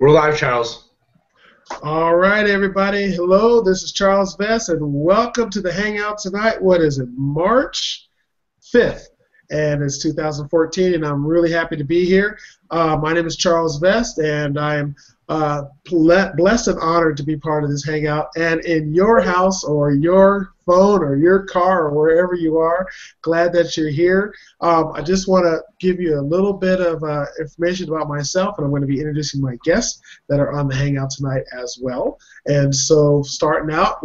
We're live, Charles. All right, everybody. Hello, this is Charles Vest, and welcome to the Hangout tonight. What is it, March 5th? And it's 2014, and I'm really happy to be here. My name is Charles Vest, and I'm blessed and honored to be part of this Hangout. And in your house or your phone or your car or wherever you are, glad that you're here. I just want to give you a little bit of information about myself, and I'm going to be introducing my guests that are on the Hangout tonight as well. And so starting out,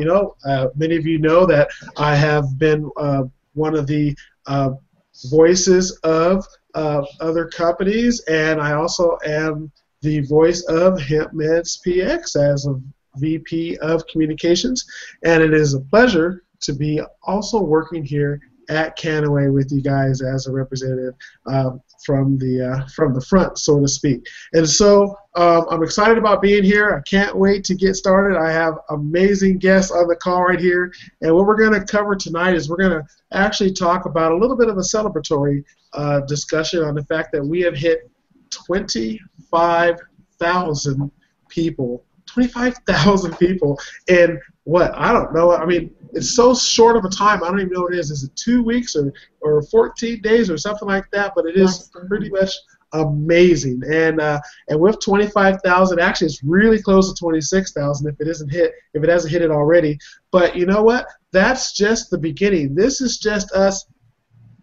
many of you know that I have been one of the voices of other companies, and I also am the voice of Hemp PX as a VP of Communications, and it is a pleasure to be also working here at Canaway with you guys as a representative from the front, so to speak. And so I'm excited about being here. I can't wait to get started. I have amazing guests on the call right here, and what we're going to cover tonight is we're going to actually talk about a little bit of a celebratory discussion on the fact that we have hit 25,000 people. 25,000 people in what? I don't know. I mean, it's so short of a time. I don't even know what it is. Is it 2 weeks or 14 days or something like that? But it is pretty much amazing. And with 25,000, actually, it's really close to 26,000 if it hasn't hit it already. But you know what? That's just the beginning. This is just us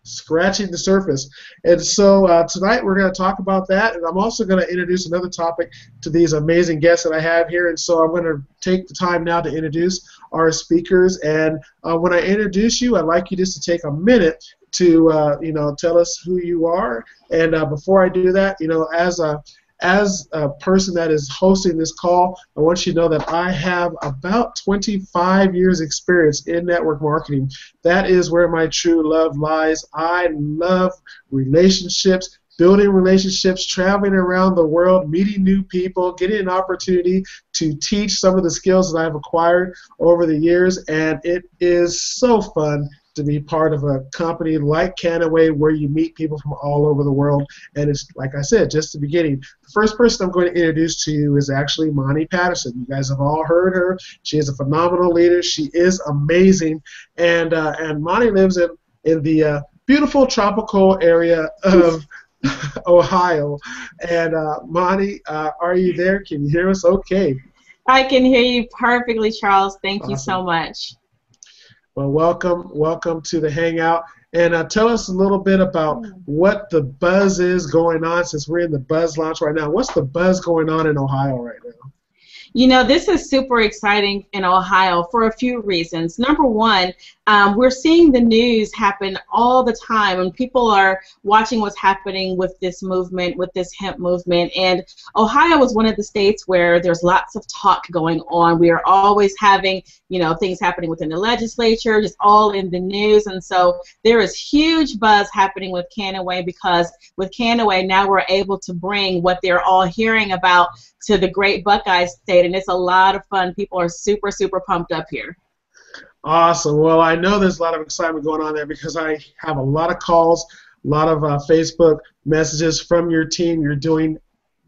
scratching the surface. And so tonight we're going to talk about that, and I'm also going to introduce another topic to these amazing guests that I have here. And so I'm going to take the time now to introduce our speakers. And when I introduce you, I'd like you just to take a minute to tell us who you are. And before I do that, as a person that is hosting this call, I want you to know that I have about 25 years experience in network marketing. That is where my true love lies. I love relationships, building relationships, traveling around the world, meeting new people, getting an opportunity to teach some of the skills that I've acquired over the years, and it is so fun to be part of a company like Canaway where you meet people from all over the world. And it's, like I said, just the beginning. The first person I'm going to introduce to you is actually Monty Patterson. You guys have all heard her. She is a phenomenal leader. She is amazing. And Monty lives in the beautiful tropical area of Ohio. And Monty, are you there? Can you hear us okay? I can hear you perfectly, Charles. Thank Awesome. you so much. Well, welcome to the Hangout. And tell us a little bit about what the buzz is going on, since we're in the buzz launch right now. What's the buzz going on in Ohio right now? You know, this is super exciting in Ohio for a few reasons. Number one, we're seeing the news happen all the time, and people are watching what's happening with this movement, with this hemp movement. And Ohio is one of the states where there's lots of talk going on. We are always having, things happening within the legislature, just all in the news. And so there is huge buzz happening with Canaway, because with Canaway now we're able to bring what they're all hearing about to the great Buckeye State, and it's a lot of fun. People are super, super pumped up here. Awesome. Well, I know there's a lot of excitement going on there because I have a lot of calls, a lot of Facebook messages from your team. You're doing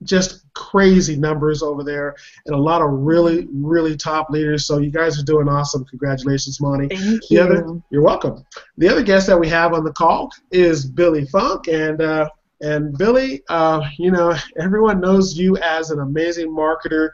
just crazy numbers over there, and a lot of really, really top leaders. So you guys are doing awesome. Congratulations, Monty. Thank you. You're welcome. The other guest that we have on the call is Billy Funk, and Billy, everyone knows you as an amazing marketer.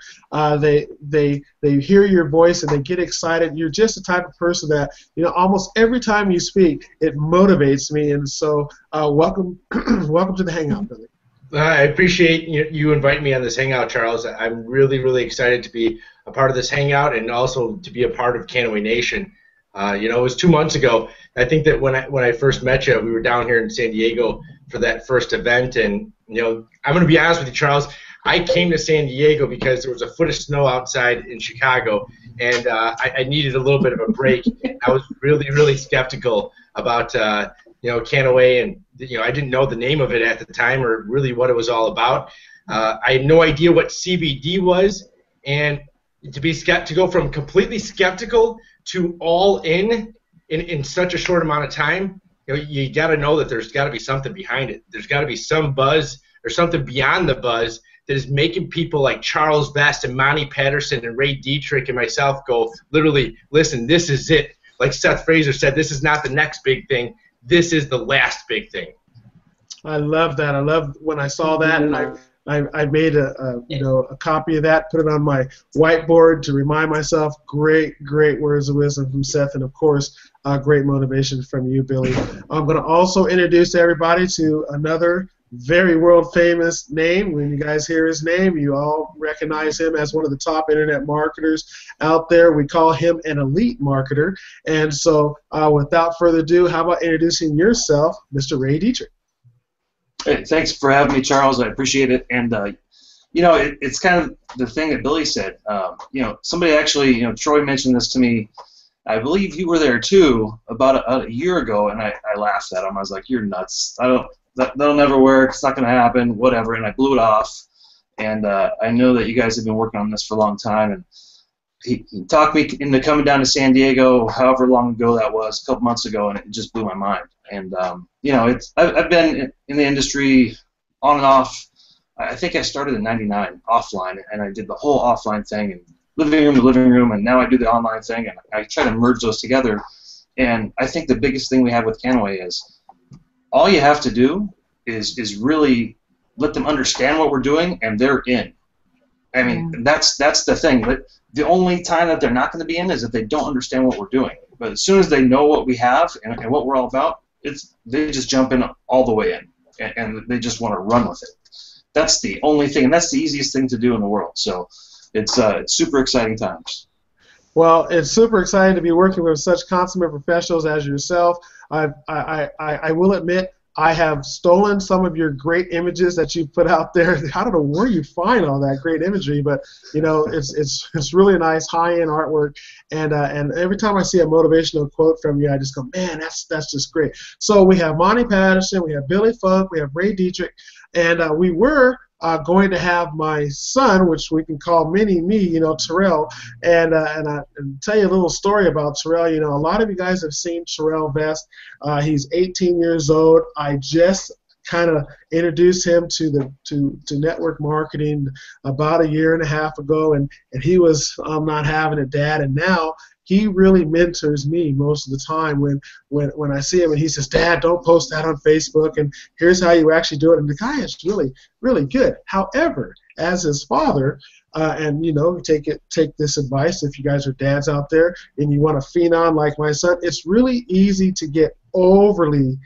They hear your voice and they get excited. You're just the type of person that, almost every time you speak, it motivates me. And so, welcome to the Hangout, Billy. I appreciate you inviting me on this Hangout, Charles. I'm really, really excited to be a part of this Hangout and also to be a part of Canaway Nation. It was 2 months ago. I think that when I first met you, we were down here in San Diego for that first event, and I'm going to be honest with you, Charles. I came to San Diego because there was a foot of snow outside in Chicago, and I needed a little bit of a break. I was really, really skeptical about Canaway, and I didn't know the name of it at the time or really what it was all about. I had no idea what CBD was, and to go from completely skeptical to all in such a short amount of time, you got to know that there's got to be something behind it. There's got to be some buzz There's something beyond the buzz that is making people like Charles Vest and Monty Patterson and Ray Dietrich and myself go, literally, listen, this is it. Like Seth Fraser said, this is not the next big thing. This is the last big thing. I love that. I love when I saw that, and I made a copy of that, put it on my whiteboard to remind myself. Great words of wisdom from Seth, and of course, great motivation from you, Billy. I'm going to also introduce everybody to another very world famous name. When you guys hear his name, you all recognize him as one of the top internet marketers out there. We call him an elite marketer. And so, without further ado, how about introducing yourself, Mr. Ray Dietrich? Hey, thanks for having me, Charles. I appreciate it. And it's kind of the thing that Billy said. Somebody actually, Troy mentioned this to me. I believe you were there too about a year ago, and I laughed at him. I was like, "You're nuts! That'll never work. It's not going to happen. Whatever." And I blew it off. And I know that you guys have been working on this for a long time. And he talked me into coming down to San Diego, however long ago that was, a couple months ago, and it just blew my mind. And I've been in the industry on and off. I think I started in '99 offline, and I did the whole offline thing, and living room to living room, and now I do the online thing, and I try to merge those together. And I think the biggest thing we have with Canaway is all you have to do is really let them understand what we're doing, and they're in. I mean, that's the thing. But the only time that they're not going to be in is if they don't understand what we're doing. But as soon as they know what we have and what we're all about, they just jump in all the way in, and they just want to run with it. That's the only thing, and that's the easiest thing to do in the world. So it's super exciting times. Well, it's super exciting to be working with such consummate professionals as yourself. I will admit, I have stolen some of your great images that you put out there. I don't know where you find all that great imagery, but it's really nice, high-end artwork. And every time I see a motivational quote from you, I just go, man, that's just great. So we have Monty Patterson, we have Billy Funk, we have Ray Dietrich, and we were going to have my son, which we can call mini-me, Terrell, and tell you a little story about Terrell. A lot of you guys have seen Terrell Vest. He's 18 years old. I just kind of introduced him to network marketing about a year and a half ago, and he was not having it, Dad, and now he really mentors me most of the time when I see him, and he says, Dad, don't post that on Facebook, and here's how you actually do it. And the guy is really, really good. However, as his father, and take this advice if you guys are dads out there and you want to phenom like my son, it's really easy to get overly,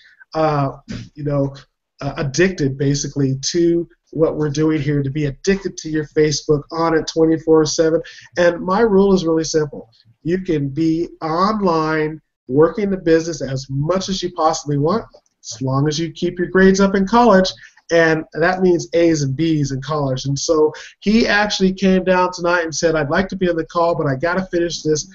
addicted basically to what we're doing here, to be addicted to your Facebook, on it 24/7. And my rule is really simple. You can be online working the business as much as you possibly want, as long as you keep your grades up in college, and that means A's and B's in college. And so he actually came down tonight and said, I'd like to be on the call, but I got to finish this,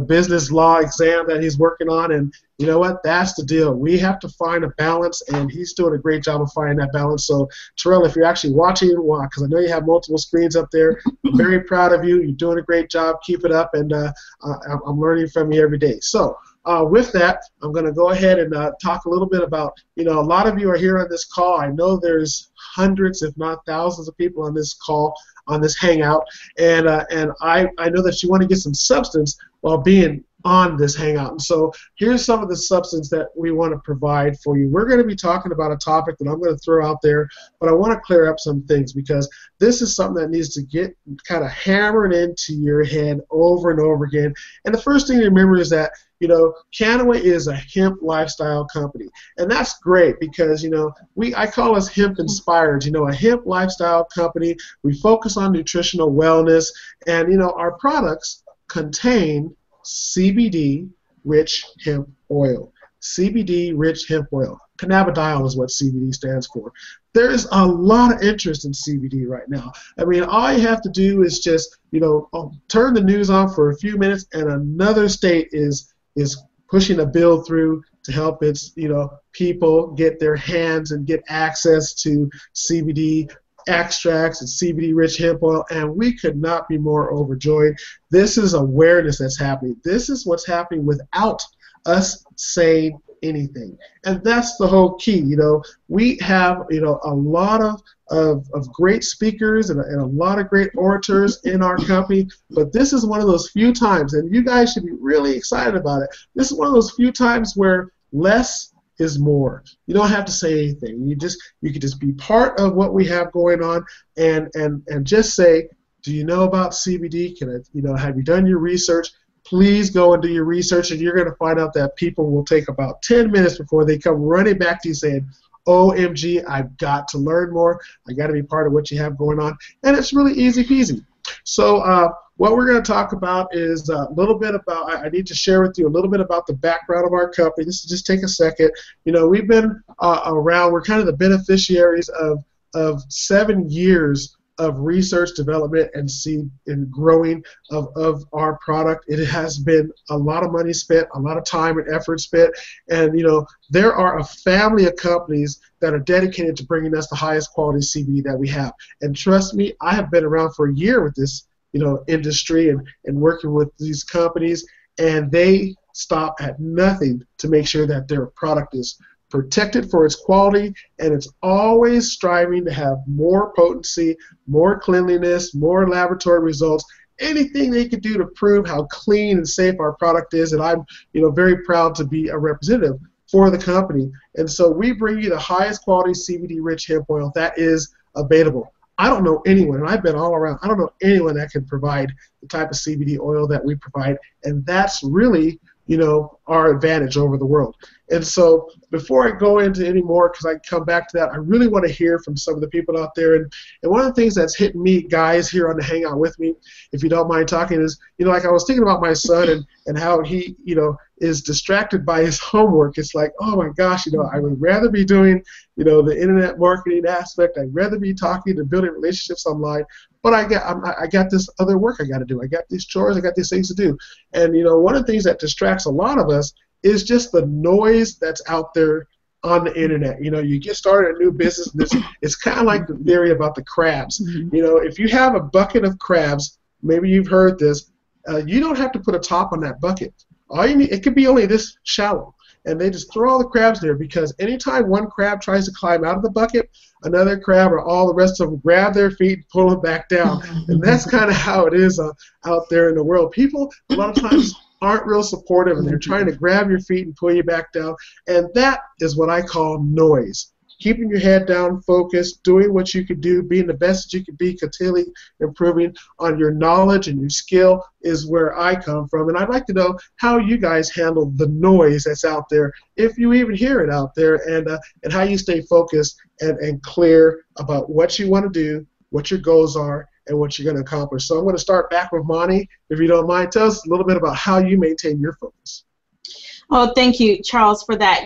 business law exam that he's working on. And you know what? That's the deal. We have to find a balance, and he's doing a great job of finding that balance. So, Terrell, if you're actually watching, because I know you have multiple screens up there, I'm very proud of you. You're doing a great job. Keep it up, and I'm learning from you every day. So, with that, I'm going to go ahead and talk a little bit about, a lot of you are here on this call. I know there's hundreds, if not thousands of people on this call, on this hangout, and I know that you want to get some substance while being on this hangout. And so here's some of the substance that we want to provide for you. We're going to be talking about a topic that I'm going to throw out there, but I want to clear up some things because this is something that needs to get kind of hammered into your head over and over again. And the first thing to remember is that Canaway is a hemp lifestyle company, and that's great because I call us hemp inspired. A hemp lifestyle company. We focus on nutritional wellness, and our products contain CBD-rich hemp oil. CBD-rich hemp oil. Cannabidiol is what CBD stands for. There's a lot of interest in CBD right now. I mean, all you have to do is just turn the news on for a few minutes, and another state is pushing a bill through to help its people get their hands and get access to CBD extracts and CBD-rich hemp oil, and we could not be more overjoyed. This is awareness that's happening. This is what's happening without us saying anything, and that's the whole key. We have a lot of of great speakers and a lot of great orators in our company, but this is one of those few times, and you guys should be really excited about it. This is one of those few times where less is more. You don't have to say anything. You can just be part of what we have going on, and just say, do you know about CBD? Have you done your research? Please go and do your research, and you're going to find out that people will take about 10 minutes before they come running back to you saying, OMG, I've got to learn more. I got to be part of what you have going on. And it's really easy peasy. So what we're going to talk about is a little bit about, I need to share with you a little bit about the background of our company. This will just take a second. We've been around. We're kind of the beneficiaries of 7 years of research, development, and seed and growing of our product. It has been a lot of money spent, a lot of time and effort spent, and there are a family of companies that are dedicated to bringing us the highest quality CBD that we have. And trust me, I have been around for a year with this industry and working with these companies, and they stop at nothing to make sure that their product is protected for its quality, and it's always striving to have more potency, more cleanliness, more laboratory results, anything they could do to prove how clean and safe our product is. And I'm very proud to be a representative for the company. And so we bring you the highest quality CBD rich hemp oil that is available. I don't know anyone, and I've been all around, I don't know anyone that can provide the type of CBD oil that we provide, and that's really our advantage over the world. And so before I go into any more, because I come back to that, I really want to hear from some of the people out there. And one of the things that's hitting me, guys, here on the Hangout with me, if you don't mind talking, is, like I was thinking about my son and how he, is distracted by his homework. It's like, oh my gosh, I would rather be doing, the internet marketing aspect. I'd rather be talking and building relationships online. But I got this other work I got to do. I got these chores. I got these things to do. And one of the things that distracts a lot of us is just the noise that's out there on the internet. You get started a new business, and it's kind of like the theory about the crabs. If you have a bucket of crabs, maybe you've heard this, you don't have to put a top on that bucket. All you need, it could be only this shallow, and they just throw all the crabs there, because anytime one crab tries to climb out of the bucket, another crab or all the rest of them grab their feet and pull them back down. And that's kind of how it is out there in the world. People a lot of times aren't real supportive, and they're trying to grab your feet and pull you back down, and that is what I call noise. Keeping your head down, focused, doing what you could do, being the best that you could be, continually improving on your knowledge and your skill is where I come from. And I'd like to know how you guys handle the noise that's out there, if you even hear it out there, and how you stay focused and clear about what you want to do, what your goals are, and what you're going to accomplish. So I'm going to start back with Monty, if you don't mind. Tell us a little bit about how you maintain your focus. Oh, thank you, Charles, for that.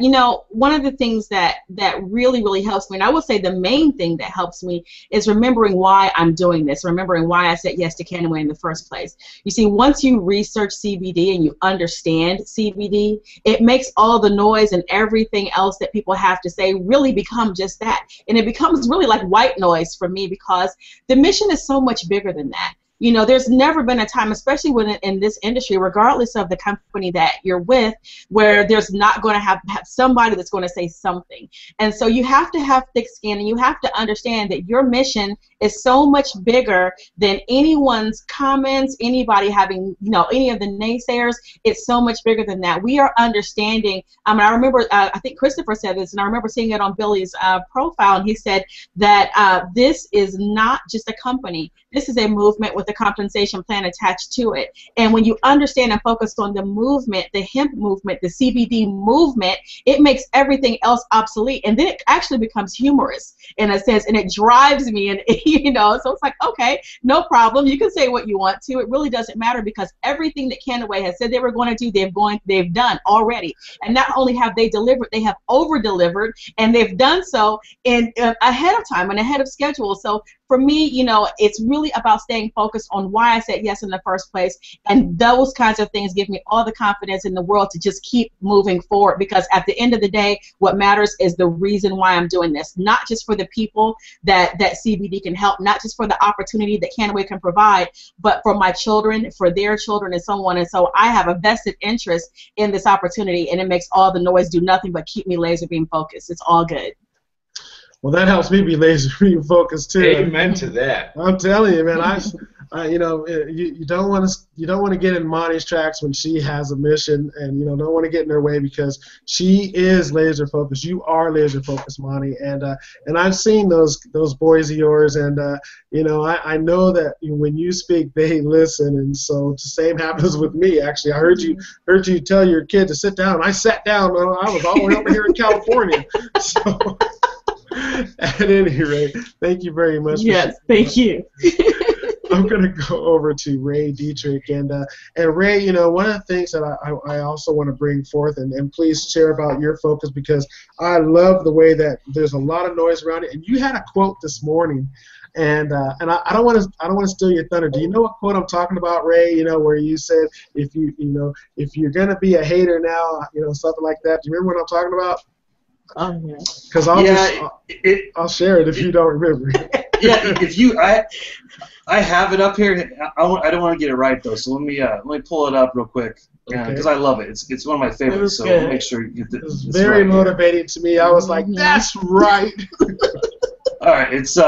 One of the things that really, really helps me, and I would say the main thing that helps me, is remembering why I'm doing this, remembering why I said yes to Canaway in the first place. You see, once you research CBD and you understand CBD, it makes all the noise and everything else that people have to say really become just that. And it becomes really like white noise for me, because the mission is so much bigger than that. There's never been a time, especially when in this industry, regardless of the company that you're with, where there's not going to have somebody that's going to say something. And so you have to have thick skin, and you have to understand that your mission is so much bigger than anyone's comments, anybody having, any of the naysayers. It's so much bigger than that. We are understanding. I remember, I think Christopher said this, and I remember seeing it on Billy's profile, and he said that this is not just a company. This is a movement with a compensation plan attached to it. And when you understand and focus on the movement, the hemp movement, the CBD movement, it makes everything else obsolete. And then it actually becomes humorous in a sense, and it drives me. And so it's like, okay, no problem. You can say what you want to. It really doesn't matter, because everything that Canaway has said they were going to do, they've done already. And not only have they delivered, they have over-delivered, and they've done so in ahead of time and ahead of schedule. So for me, it's really about staying focused on why I said yes in the first place, and those kinds of things give me all the confidence in the world to just keep moving forward, because at the end of the day, what matters is the reason why I'm doing this, not just for the people that CBD can help, not just for the opportunity that Canaway can provide, but for my children, for their children, and so on. And so I have a vested interest in this opportunity, and it makes all the noise do nothing but keep me laser beam focused. It's all good. Well, that helps me be laser focused too. Amen to that. I'm telling you, man. You don't want to get in Monty's tracks when she has a mission, and don't want to get in her way because she is laser focused. You are laser focused, Monty, and I've seen those boys of yours, and I know that when you speak, they listen, and so the same happens with me. Actually, I heard you tell your kid to sit down, and I sat down. I was all the way over here in California, so. At any rate, thank you very much. Yes, thank you. I'm going to go over to Ray Dietrich. And Ray, one of the things that I also want to bring forth, and please share about your focus, because I love the way that there's a lot of noise around it. And you had a quote this morning, and I don't want to steal your thunder. Do you know what quote I'm talking about, Ray? Where you said if you're going to be a hater now, something like that. Do you remember what I'm talking about? Oh yeah. Because I'll share it if you don't remember. Yeah, I have it up here. I don't want to get it right though, so let me pull it up real quick because I love it. It's one of my favorites. So good. Make sure you get this. It was very motivating to me. I was like, that's right. All right, it's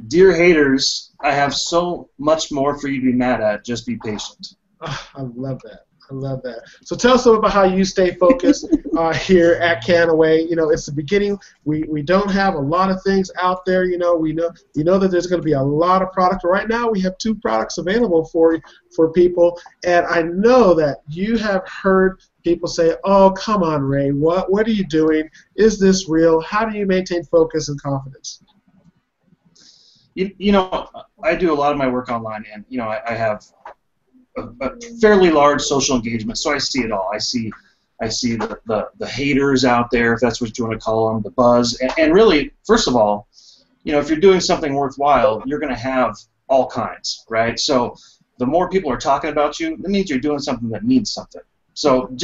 dear haters, I have so much more for you to be mad at. Just be patient. Oh, I love that. I love that. So tell us about how you stay focused here at Canaway. It's the beginning. We don't have a lot of things out there. We know that there's going to be a lot of product. Right now we have 2 products available for people, and I know that you have heard people say, "Oh, come on, Ray. What are you doing? Is this real? How do you maintain focus and confidence?" I do a lot of my work online, and I have a fairly large social engagement, so I see it all. I see the haters out there, if that's what you want to call them, the buzz, and really, first of all, if you're doing something worthwhile, you're going to have all kinds, right? So the more people are talking about you, that means you're doing something that means something. So,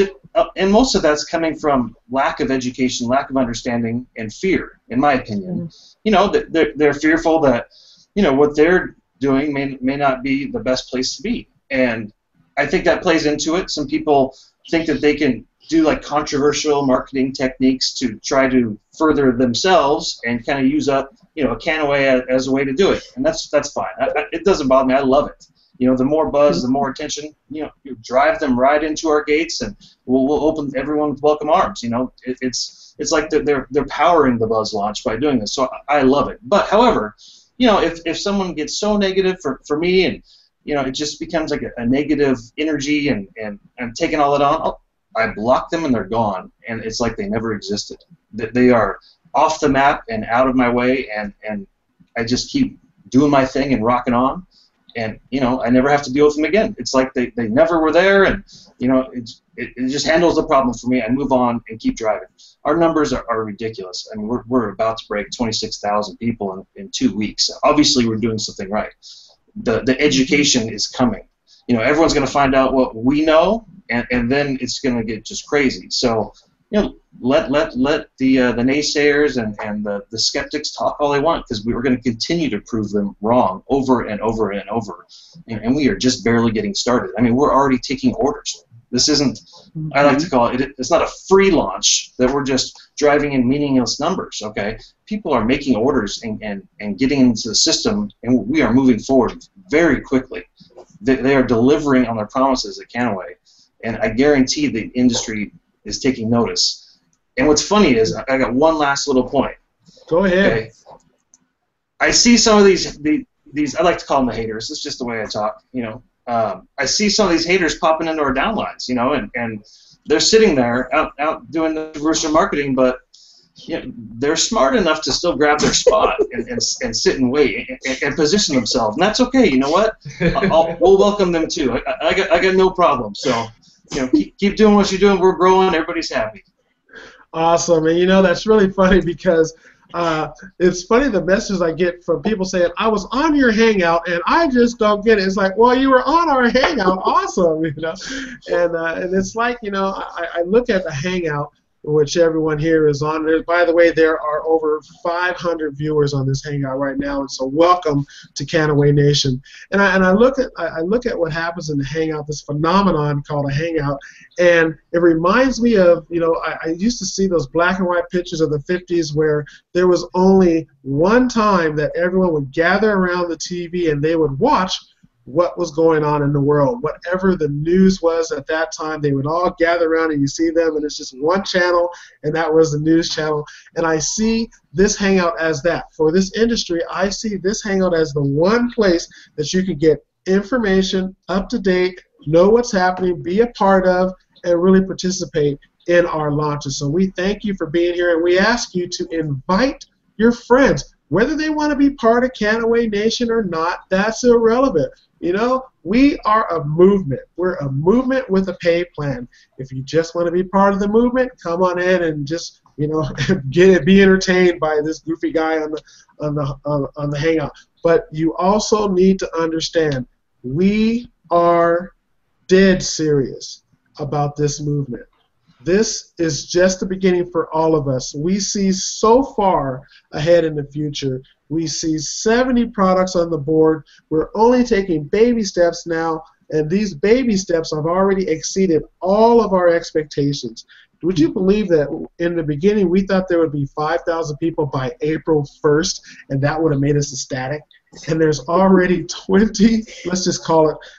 and most of that's coming from lack of education, lack of understanding, and fear, in my opinion. They're fearful that what they're doing may not be the best place to be. And I think that plays into it. Some people think that they can do like controversial marketing techniques to try to further themselves and kind of use up, a Canaway as a way to do it. And that's fine. It doesn't bother me. I love it. The more buzz, the more attention, you drive them right into our gates, and we'll open everyone with welcome arms. It's like they're powering the buzz launch by doing this. So I love it. But however, if someone gets so negative for me, and it just becomes like a negative energy, and I'm taking all that on, I block them and they're gone, and it's like they never existed. They are off the map and out of my way, and I just keep doing my thing and rocking on, and I never have to deal with them again. It's like they never were there, and it just handles the problem for me. I move on and keep driving. Our numbers are ridiculous. I mean, we're about to break 26,000 people in 2 weeks. Obviously, we're doing something right. The education is coming. Everyone's going to find out what we know, and then it's going to get just crazy. So, let the naysayers and the skeptics talk all they want, because we're going to continue to prove them wrong over and over and over. And we are just barely getting started. I mean, we're already taking orders. This isn't, I like to call it, it's not a free launch that we're just driving in meaningless numbers, okay? People are making orders and getting into the system, and we are moving forward very quickly. They are delivering on their promises at Canaway, and I guarantee the industry is taking notice. And what's funny is, I got one last little point. Go ahead. Okay? I see some of these, I like to call them the haters. It's just the way I talk, I see some of these haters popping into our downlines, and they're sitting there out doing the controversial marketing, but they're smart enough to still grab their spot and sit and wait and position themselves, and that's okay. You know what? We'll welcome them too. I got no problem. So keep doing what you're doing. We're growing. Everybody's happy. Awesome, and that's really funny because. It's funny the messages I get from people saying, I was on your Hangout and I just don't get it. It's like, well, you were on our Hangout, awesome, and it's like, I look at the Hangout which everyone here is on. By the way, there are over 500 viewers on this Hangout right now, and so welcome to Canaway Nation. And I look at what happens in the Hangout, this phenomenon called a Hangout, and it reminds me of, I used to see those black and white pictures of the 50s where there was only one time that everyone would gather around the TV and they would watch what was going on in the world. Whatever the news was at that time, they would all gather around and you see them, and it's just one channel, and that was the news channel. And I see this Hangout as that. For this industry, I see this Hangout as the one place that you can get information, up to date, know what's happening, be a part of, and really participate in our launches. So we thank you for being here, and we ask you to invite your friends. Whether they want to be part of Canaway Nation or not, that's irrelevant. We are a movement. We're a movement with a pay plan. If you just want to be part of the movement, come on in and just, be entertained by this goofy guy on the Hangout. But you also need to understand, we are dead serious about this movement. This is just the beginning for all of us. We see so far ahead in the future. We see 70 products on the board. We're only taking baby steps now, and these baby steps have already exceeded all of our expectations. Would you believe that in the beginning we thought there would be 5,000 people by April 1st, and that would have made us ecstatic? And there's already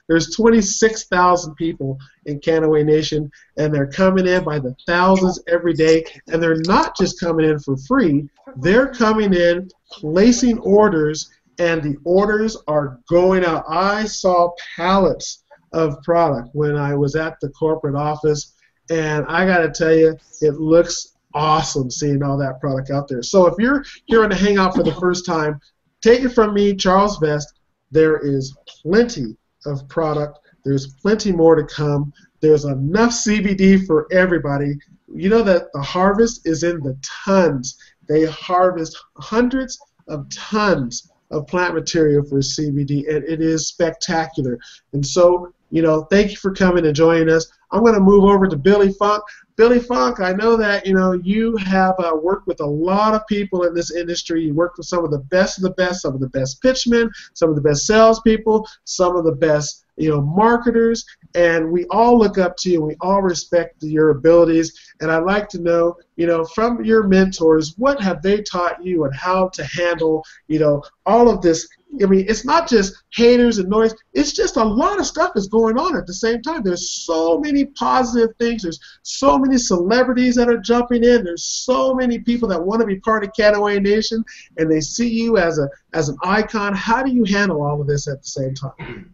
there's 26,000 people in Canaway Nation, and they're coming in by the thousands every day, and they're not just coming in for free, they're coming in, placing orders, and the orders are going out. I saw pallets of product when I was at the corporate office, and I got to tell you, it looks awesome seeing all that product out there. So if you're here in the Hangout for the first time, take it from me, Charles Vest, there is plenty of product. There's plenty more to come. There's enough CBD for everybody. You know that the harvest is in the tons. They harvest hundreds of tons of plant material for CBD, and it is spectacular. And so, thank you for coming and joining us. I'm going to move over to Billy Funk. Billy Funk, I know that you have worked with a lot of people in this industry. You worked with some of the best, some of the best pitchmen, some of the best salespeople, some of the best marketers, and we all look up to you. We all respect your abilities, and I'd like to know, from your mentors, what have they taught you and how to handle, all of this. I mean, it's not just haters and noise. It's just a lot of stuff is going on at the same time. There's so many positive things. There's so many celebrities that are jumping in. There's so many people that want to be part of Canaway Nation, and they see you as an icon. How do you handle all of this at the same time?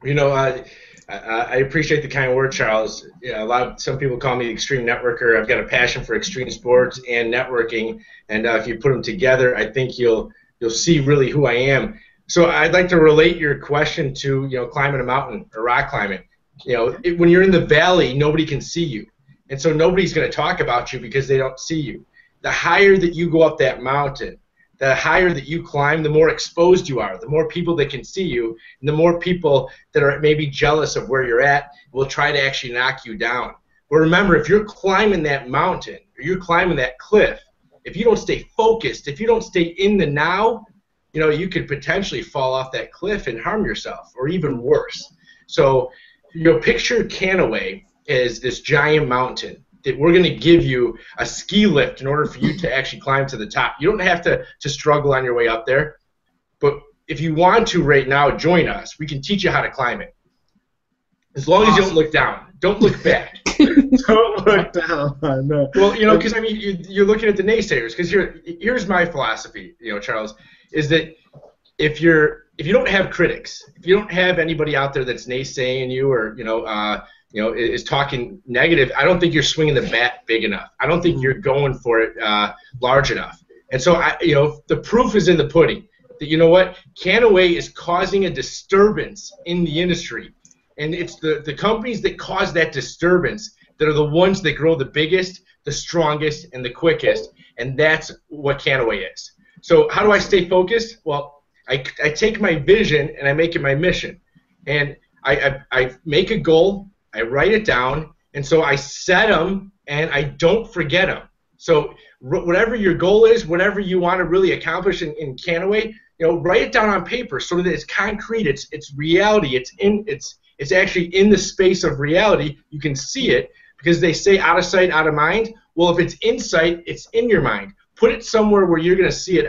I appreciate the kind word, Charles. Some people call me the extreme networker. I've got a passion for extreme sports and networking, and if you put them together, I think you'll see really who I am. So I'd like to relate your question to climbing a mountain or rock climbing. When you're in the valley, nobody can see you, and so nobody's going to talk about you because they don't see you. The higher that you go up that mountain, the higher that you climb, the more exposed you are, the more people that can see you, and the more people that are maybe jealous of where you're at will try to actually knock you down. But remember, if you're climbing that mountain or you're climbing that cliff, if you don't stay focused, if you don't stay in the now, you could potentially fall off that cliff and harm yourself, or even worse. So, picture Canaway as this giant mountain that we're going to give you a ski lift in order for you to actually climb to the top. You don't have to struggle on your way up there, but if you want to right now, join us. We can teach you how to climb it. As long as you don't look down. Don't look back. Don't look down. I know. Well, because you're looking at the naysayers. Because here's my philosophy, Charles, is that if you don't have critics, if you don't have anybody out there that's naysaying you or is talking negative, I don't think you're swinging the bat big enough. I don't think you're going for it large enough. And so the proof is in the pudding. That Canaway is causing a disturbance in the industry. And it's the companies that cause that disturbance that are the ones that grow the biggest, the strongest, and the quickest. And that's what Canaway is. So how do I stay focused? Well, I take my vision and I make it my mission. And I make a goal, I write it down, and so I set them and I don't forget them. So whatever your goal is, whatever you want to really accomplish in Canaway, write it down on paper so that it's concrete, it's reality, it's actually in the space of reality. You can see it, because they say out of sight, out of mind. Well, if it's in sight, it's in your mind. Put it somewhere where you're going to see it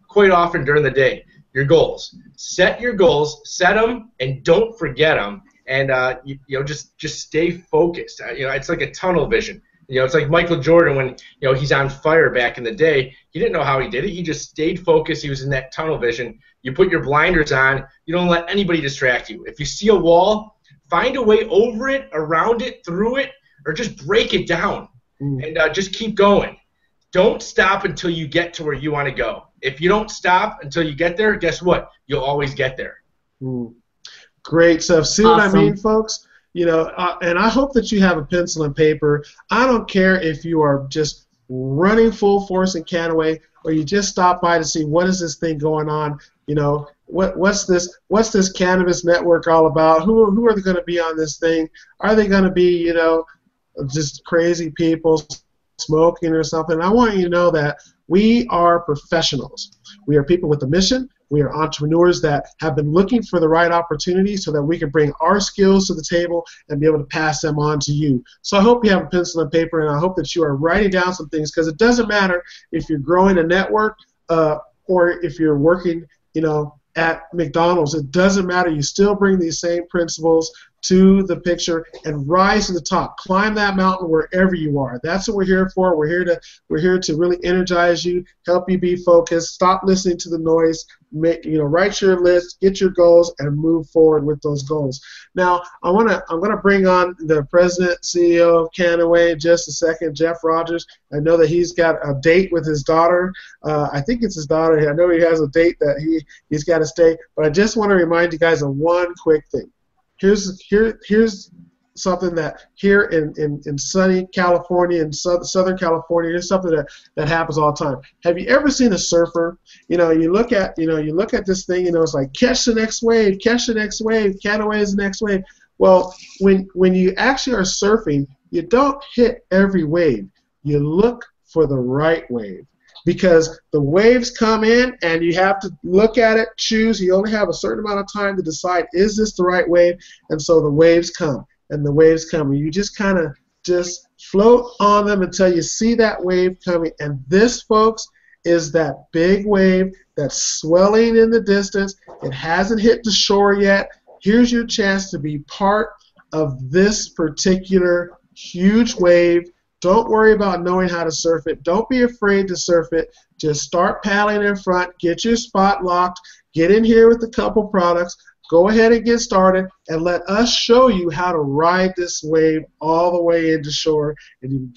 quite often during the day. Your goals. Set your goals, set them, and don't forget them. And just stay focused. It's like a tunnel vision. It's like Michael Jordan when he's on fire back in the day. He didn't know how he did it. He just stayed focused. He was in that tunnel vision. You put your blinders on. You don't let anybody distract you. If you see a wall, find a way over it, around it, through it, or just break it down. And just keep going. Don't stop until you get to where you want to go. If you don't stop until you get there, guess what? You'll always get there. Great stuff. See Awesome. What I mean, folks? And I hope that you have a pencil and paper. I don't care if you are just running full force in Canaway, or you just stop by to see what is this thing going on. What's this cannabis network all about? Who are they going to be on this thing? Are they going to be just crazy people smoking or something? I want you to know that we are professionals. We are people with a mission. We are entrepreneurs that have been looking for the right opportunity so that we can bring our skills to the table and be able to pass them on to you. So I hope you have a pencil and paper, and I hope that you are writing down some things, because it doesn't matter if you're growing a network or if you're working, at McDonald's. It doesn't matter. You still bring these same principles to the picture and rise to the top. Climb that mountain wherever you are. That's what we're here for. We're here to really energize you, help you be focused. Stop listening to the noise. Write your list, get your goals, and move forward with those goals. Now, I'm gonna bring on the president, CEO of Canaway in just a second, Jeff Rogers. I know that he's got a date with his daughter. I think it's his daughter. I know he has a date that he's got to stay. But I just want to remind you guys of one quick thing. Here's something that here in sunny California, in Southern California, here's something that happens all the time. Have you ever seen a surfer? You look at this thing, it's like catch the next wave, Canaway is the next wave. Well, when you actually are surfing, you don't hit every wave. You look for the right wave. Because the waves come in and you have to look at it, choose. You only have a certain amount of time to decide, is this the right wave? And so the waves come, and the waves come. And you just kind of just float on them until you see that wave coming. And this, folks, is that big wave that's swelling in the distance. It hasn't hit the shore yet. Here's your chance to be part of this particular huge wave. Don't worry about knowing how to surf it. Don't be afraid to surf it. Just start paddling in front. Get your spot locked. Get in here with a couple products. Go ahead and get started, and let us show you how to ride this wave all the way into shore. And you can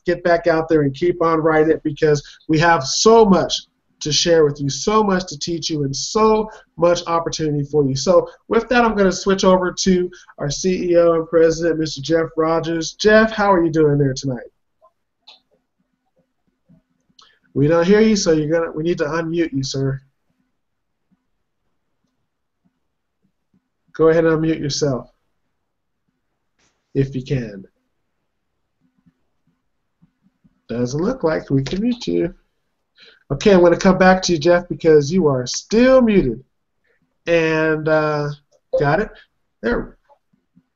get back out there and keep on riding it, because we have so much to share with you, so much to teach you, and so much opportunity for you. So with that, I'm going to switch over to our CEO and president, Mr. Jeff Rogers. Jeff, how are you doing there tonight? We don't hear you, so we need to unmute you, sir. Go ahead and unmute yourself, if you can. Doesn't look like we can mute you. Okay, I'm going to come back to you, Jeff, because you are still muted. And got it? There.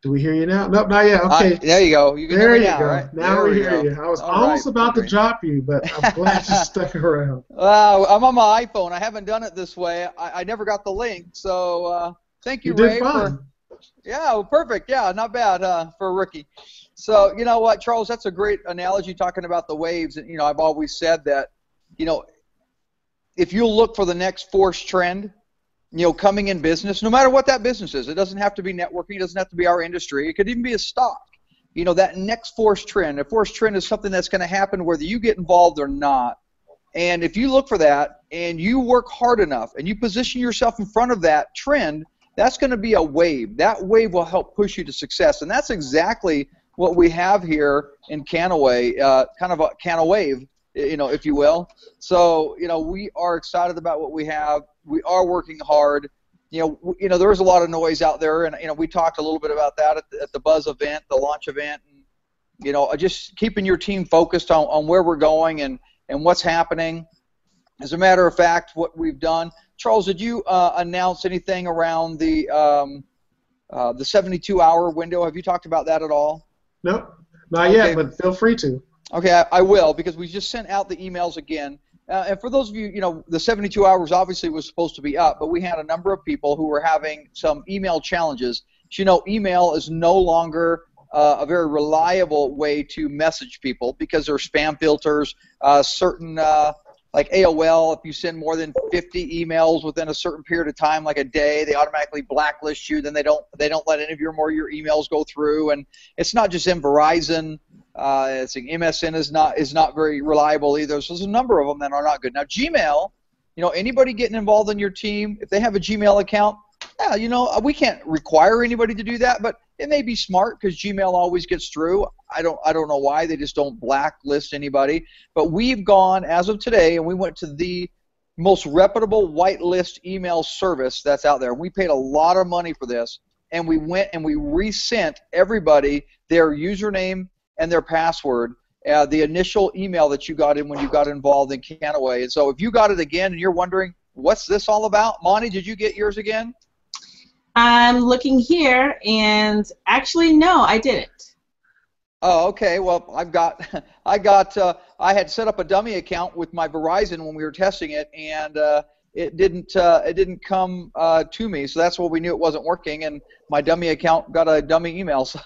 Do we hear you now? Nope, not yet. Okay. There you go. You can there hear me you now, go. right? Now we hear you. I was almost about to drop you, but I'm glad you stuck around. I'm on my iPhone. I haven't done it this way. I never got the link. So thank you, Ray. You did fine. Yeah, well, perfect. Yeah, not bad for a rookie. So you know what, Charles? That's a great analogy talking about the waves. And I've always said that, if you look for the next force trend, coming in business, no matter what that business is, it doesn't have to be networking, it doesn't have to be our industry, it could even be a stock. That next force trend, a force trend is something that's going to happen whether you get involved or not. And if you look for that and you work hard enough and you position yourself in front of that trend, that's going to be a wave. That wave will help push you to success. And that's exactly what we have here in Canaway, kind of a Canawave, if you will. So, we are excited about what we have. We are working hard. There's a lot of noise out there, and we talked a little bit about that at the Buzz event, the launch event. And, just keeping your team focused on where we're going and what's happening. As a matter of fact, what we've done, Charles, did you announce anything around the 72-hour window? Have you talked about that at all? Nope, not yet, but feel free to. Okay, I will, because we just sent out the emails again. And for those of you, the 72 hours obviously was supposed to be up, but we had a number of people who were having some email challenges. So, email is no longer a very reliable way to message people because there are spam filters, certain like AOL, if you send more than 50 emails within a certain period of time, like a day, they automatically blacklist you. Then they don't let any of your emails go through. And it's not just in Verizon. It's MSN is not very reliable either. So there's a number of them that are not good. Now Gmail, anybody getting involved in your team, if they have a Gmail account, we can't require anybody to do that, but it may be smart because Gmail always gets through. I don't know why they just don't blacklist anybody. But we've gone as of today, and we went to the most reputable whitelist email service that's out there. We paid a lot of money for this, and we went and we resent everybody their username and their password, the initial email that you got in when you got involved in Canaway. And so if you got it again and you're wondering, what's this all about? Monty, did you get yours again? I'm looking here, and actually, no, I didn't. Oh, okay. Well, I had set up a dummy account with my Verizon when we were testing it, and it didn't come to me. So that's why we knew it wasn't working, and my dummy account got a dummy email. So.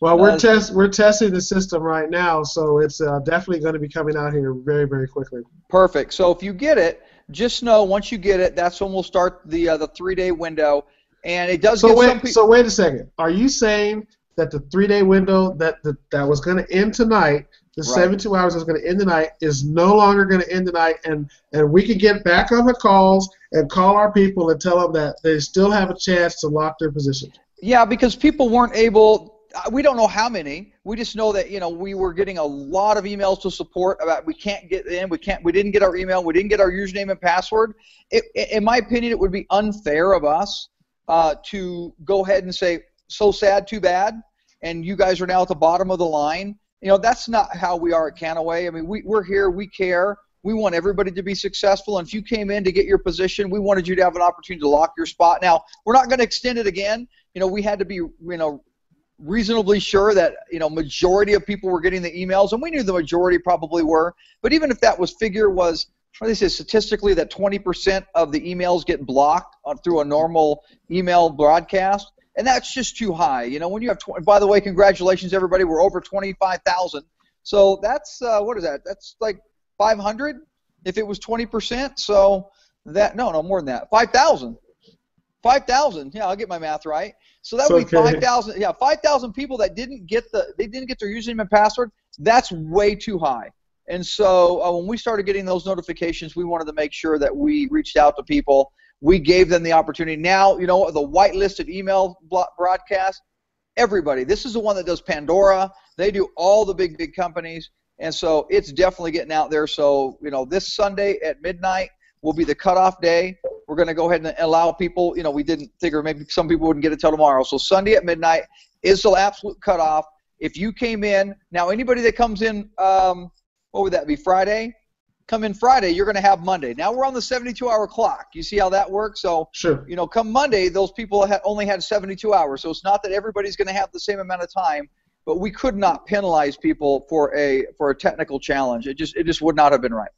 Well, we're testing the system right now, so it's definitely going to be coming out here very, very quickly. Perfect. So if you get it, just know once you get it, that's when we'll start the 3-day window. And it does. So wait a second. Are you saying that the 3-day window that was going to end tonight, the 72 hours is going to end tonight, is no longer going to end tonight, and we can get back on the calls and call our people and tell them that they still have a chance to lock their position? Yeah, because people weren't able. We don't know how many. We just know that we were getting a lot of emails to support about we can't get in. We didn't get our email. We didn't get our username and password. In my opinion, it would be unfair of us to go ahead and say, so sad, too bad, and you guys are now at the bottom of the line. That's not how we are at Canaway. I mean, we're here, we care, we want everybody to be successful, and if you came in to get your position, we wanted you to have an opportunity to lock your spot. Now, we're not going to extend it again. We had to be, reasonably sure that, majority of people were getting the emails, and we knew the majority probably were, but even if that was they say statistically that 20% of the emails get blocked through a normal email broadcast, and that's just too high. When you have by the way, congratulations everybody, we're over 25,000. So that's what is that? That's like 500 if it was 20%. So that no more than that. 5,000. 5,000. Yeah, I'll get my math right. So that would be 5,000. Yeah, 5,000 people that didn't get their username and password. That's way too high. And so when we started getting those notifications, we wanted to make sure that we reached out to people. We gave them the opportunity. Now, the whitelisted email broadcast, everybody. This is the one that does Pandora. They do all the big companies. And so it's definitely getting out there. So, this Sunday at midnight will be the cutoff day. We're going to go ahead and allow people, we didn't figure maybe some people wouldn't get it till tomorrow. So Sunday at midnight is the absolute cutoff. If you came in, now anybody that comes in, what would that be, Friday? Come in Friday, you're going to have Monday. Now we're on the 72-hour clock. You see how that works? So, sure. Come Monday, those people only had 72 hours. So it's not that everybody's going to have the same amount of time, but we could not penalize people for a technical challenge. It just would not have been right.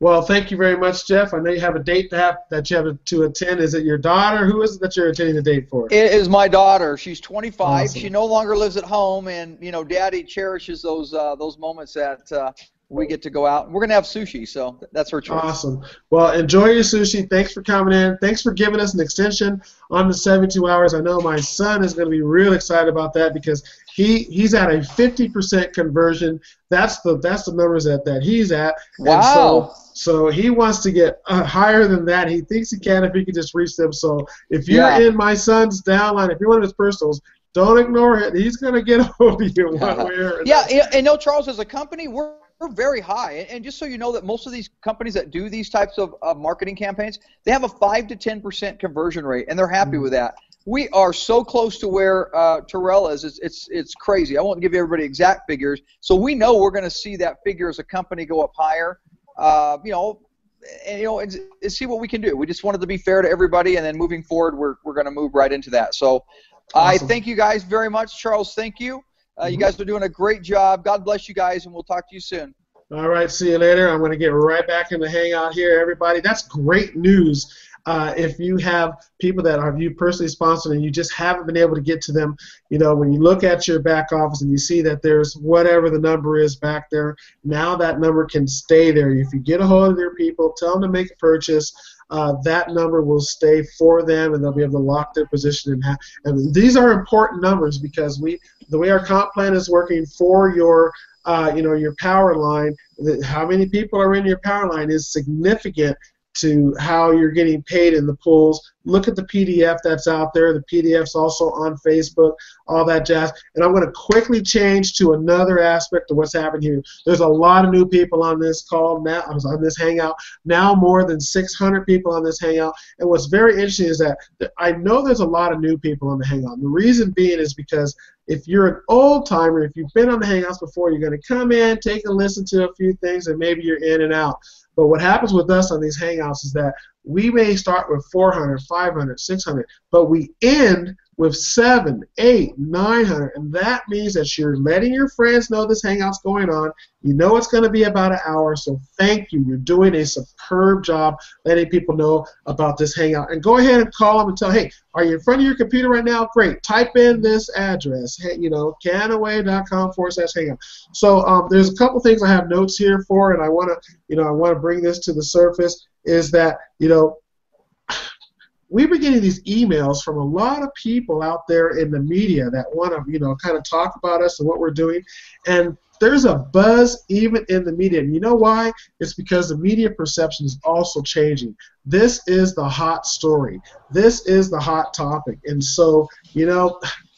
Well, thank you very much, Jeff. I know you have a date that you have to attend. Is it your daughter? Who is it that you're attending the date for? It is my daughter. She's 25. Awesome. She no longer lives at home, and Daddy cherishes those moments that we get to go out. We're going to have sushi, so that's her choice. Awesome. Well, enjoy your sushi. Thanks for coming in. Thanks for giving us an extension on the 72 hours. I know my son is going to be real excited about that because he's at a 50% conversion. That's the numbers that he's at. Wow. And so he wants to get higher than that. He thinks he can if he can just reach them. So if you're in my son's downline, if you're one of his personals, don't ignore it. He's going to get over you one way or another. Yeah, and Charles, as a company, we're very high. And just so you know that most of these companies that do these types of marketing campaigns, they have a 5 to 10% conversion rate, and they're happy with that. We are so close to where Terrell is. It's crazy. I won't give everybody exact figures. So we know we're going to see that figure as a company go up higher. And see what we can do. We just wanted to be fair to everybody, and then moving forward, we're going to move right into that. So Awesome. I thank you guys very much. Charles, thank you. You guys are doing a great job. God bless you guys, and we'll talk to you soon. All right, see you later. I'm going to get right back in the hangout here, everybody. That's great news. If you have people that have you personally sponsored and you just haven't been able to get to them, when you look at your back office and you see that there's whatever the number is back there, now that number can stay there. If you get a hold of their people, tell them to make a purchase, that number will stay for them, and they'll be able to lock their position. And these are important numbers because the way our comp plan is working for your your power line, how many people are in your power line is significant to how you're getting paid in the pools. Look at the PDF that's out there. The PDF's also on Facebook, all that jazz. And I'm going to quickly change to another aspect of what's happening here. There's a lot of new people on this call now, on this hangout. Now more than 600 people on this hangout. And what's very interesting is that I know there's a lot of new people on the hangout. And the reason being is because if you're an old timer, if you've been on the hangouts before, you're going to come in, take a listen to a few things, and maybe you're in and out. But what happens with us on these hangouts is that we may start with 400, 500, 600, but we end with 700, 800, 900, and that means that you're letting your friends know this hangout's going on. You know it's going to be about an hour, so thank you. You're doing a superb job letting people know about this hangout. And go ahead and call them and tell, hey, are you in front of your computer right now? Great. Type in this address, canaway.com/hangout. So there's a couple things I have notes here for, and I want to bring this to the surface, is that, we've been getting these emails from a lot of people out there in the media that want to, kind of talk about us and what we're doing. And there's a buzz even in the media. And you know why? It's because the media perception is also changing. This is the hot story. This is the hot topic. And so,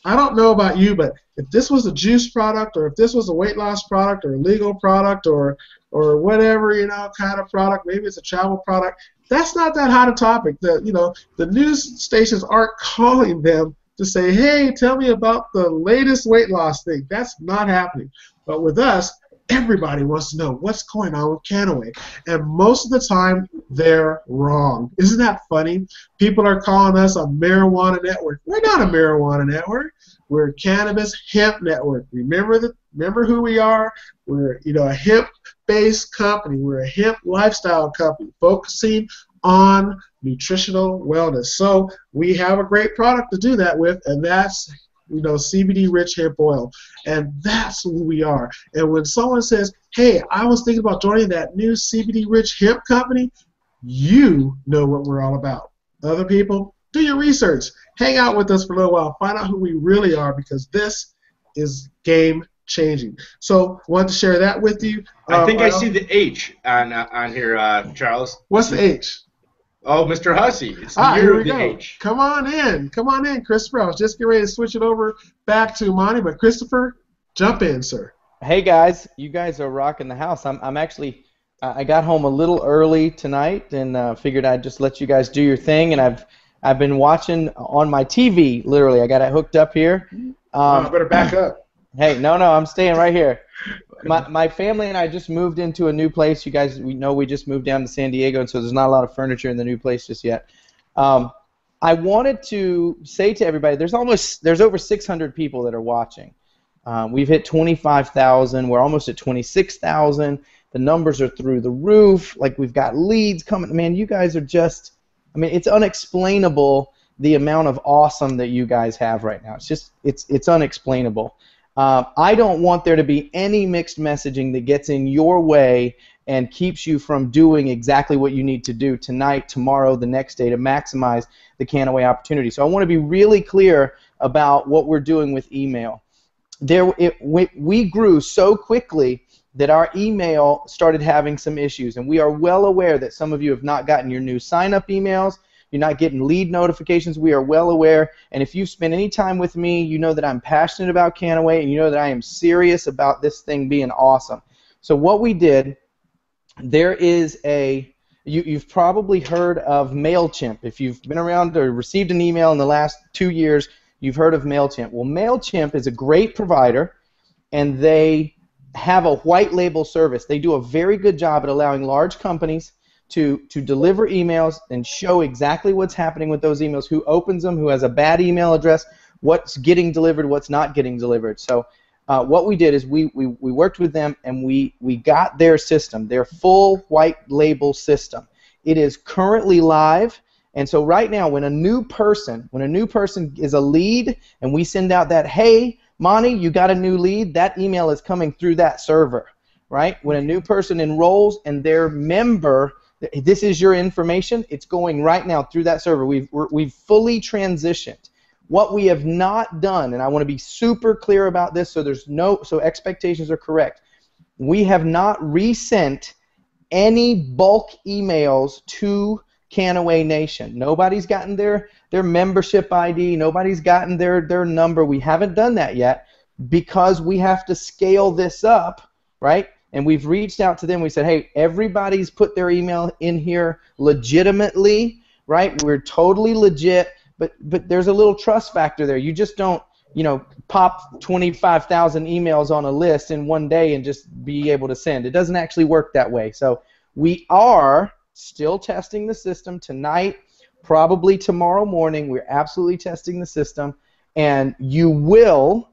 I don't know about you, but if this was a juice product, or if this was a weight loss product, or a legal product, or whatever, kind of product, maybe it's a travel product, that's not that hot a topic. The news stations aren't calling them to say, hey, tell me about the latest weight loss thing. That's not happening. But with us, everybody wants to know what's going on with Canaway. And most of the time, they're wrong. Isn't that funny? People are calling us a marijuana network. We're not a marijuana network. We're a cannabis hemp network. Remember who we are? We're a hemp-based company. We're a hemp lifestyle company focusing on nutritional wellness. So we have a great product to do that with, and that's CBD rich hemp oil. And that's who we are. And when someone says, hey, I was thinking about joining that new CBD rich hemp company, you know what we're all about. Other people, do your research. Hang out with us for a little while. Find out who we really are, because this is game changing. So wanted to share that with you. I think I see the H on here, Charles. What's the H? Oh, Mr. Hussey. It's here we the go. H. Come on in, Christopher. I was just getting ready to switch it over back to Monty, but Christopher, jump in, sir. Hey guys, you guys are rocking the house. I'm actually, I got home a little early tonight and figured I'd just let you guys do your thing. And I've been watching on my TV. Literally, I got it hooked up here. I better back up. Hey, no, I'm staying right here. My family and I just moved into a new place. You guys, we just moved down to San Diego, and so there's not a lot of furniture in the new place just yet. I wanted to say to everybody, there's over 600 people that are watching. We've hit 25,000. We're almost at 26,000. The numbers are through the roof. Like, we've got leads coming. Man, you guys are just, it's unexplainable the amount of awesome that you guys have right now. It's unexplainable. I don't want there to be any mixed messaging that gets in your way and keeps you from doing exactly what you need to do tonight, tomorrow, the next day to maximize the Canaway opportunity. So I want to be really clear about what we're doing with email. We grew so quickly that our email started having some issues, and we are well aware that some of you have not gotten your new sign-up emails. You're not getting lead notifications. We are well aware, and if you've spent any time with me, you know that I'm passionate about Canaway, and you know that I am serious about this thing being awesome. So what we did, there is a You've probably heard of MailChimp. If you've been around or received an email in the last 2 years, you've heard of MailChimp. Well, MailChimp is a great provider, and they have a white label service. They do a very good job at allowing large companies to deliver emails and show exactly what's happening with those emails, who opens them, who has a bad email address, what's getting delivered, what's not getting delivered. So what we did is we worked with them, and we got their system, their full white label system. It is currently live, and so right now when a new person is a lead and we send out that, hey, Monty, you got a new lead, that email is coming through that server, right? When a new person enrolls and their member, this is your information, it's going right now through that server. We've fully transitioned. What we have not done, and I want to be super clear about this so expectations are correct, we have not resent any bulk emails to Canaway Nation. Nobody's gotten their membership ID, nobody's gotten their number. We haven't done that yet because we have to scale this up, right? And we've reached out to them. We said, hey, everybody's put their email in here legitimately, right? We're totally legit. But there's a little trust factor there. You just don't, pop 25,000 emails on a list in one day and just be able to send. It doesn't actually work that way. So we are still testing the system tonight, probably tomorrow morning. We're absolutely testing the system, and you will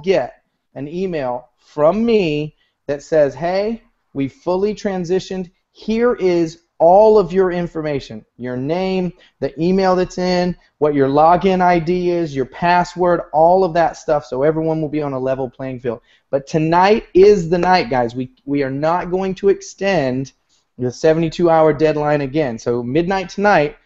get an email from me that says, hey, we fully transitioned. Here is all of your information, your name, the email that's in, what your login ID is, your password, all of that stuff, so everyone will be on a level playing field. But tonight is the night, guys. We are not going to extend the 72-hour deadline again. So midnight tonight,